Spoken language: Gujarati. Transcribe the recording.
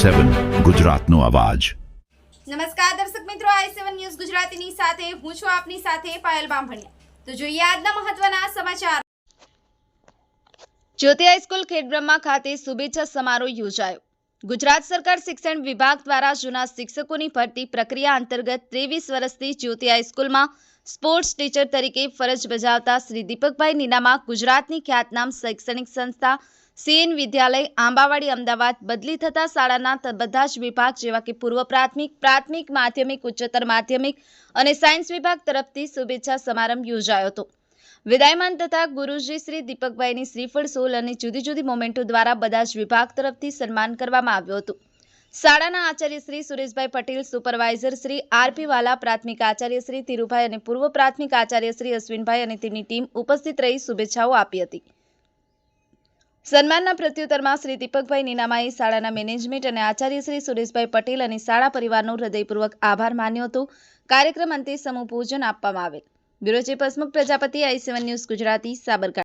i7 ગુજરાતનો અવાજ। નમસ્કાર દર્શક મિત્રો, i7 ન્યૂઝ ગુજરાતીની સાથે હું છું આપની સાથે પાયલ બામભણિયા। તો જોઈએ આજના મહત્વના સમાચાર। જ્યોતિ હાઈસ્કૂલ ખેડબ્રહ્મા ખાતે શુભેચ્છા સમારોહ યોજાયો। ગુજરાત સરકાર શિક્ષણ વિભાગ દ્વારા જૂના શિક્ષકોની ભરતી પ્રક્રિયા અંતર્ગત 23 વર્ષથી જ્યોતિ હાઈસ્કૂલમાં સ્પોર્ટ્સ ટીચર તરીકે ફરજ બજાવતા શ્રી દીપકભાઈ નીનામા ગુજરાતની ખ્યાતનામ શૈક્ષણિક સંસ્થા સીએન વિદ્યાલય આંબાવાડી અમદાવાદ બદલી થતા શાળાના બધા જ વિભાગ જેવા કે પૂર્વ પ્રાથમિક માધ્યમિક ઉચ્ચતર માધ્યમિક અને સાયન્સ વિભાગ તરફથી શુભેચ્છા સમારંભ યોજાયો હતો। વિદાયમાન તથા ગુરુજી શ્રી દીપકભાઈની શ્રીફળ સોલ અને જુદી જુદી મોમેન્ટો દ્વારા બધા જ વિભાગ તરફથી સન્માન કરવામાં આવ્યું હતું। શાળાના આચાર્ય શ્રી સુરેશભાઈ પટેલ, સુપરવાઇઝર શ્રી આરપી વાલા, પ્રાથમિક આચાર્ય શ્રી ધીરુભાઈ અને પૂર્વ પ્રાથમિક આચાર્ય શ્રી અશ્વિનભાઈ અને તેમની ટીમ ઉપસ્થિત રહી શુભેચ્છાઓ આપી હતી। સન્માનના પ્રત્યુત્તરમાં શ્રી દીપકભાઈ નીનામાએ શાળાના મેનેજમેન્ટ અને આચાર્ય શ્રી સુરેશભાઈ પટેલ અને શાળા પરિવારનો હૃદયપૂર્વક આભાર માન્યો હતો। કાર્યક્રમ અંતે સમૂહ ભોજન આપવામાં આવેલ। Bureau chief Hasmukh Prajapati, i7 news Gujarati, Sabarkantha.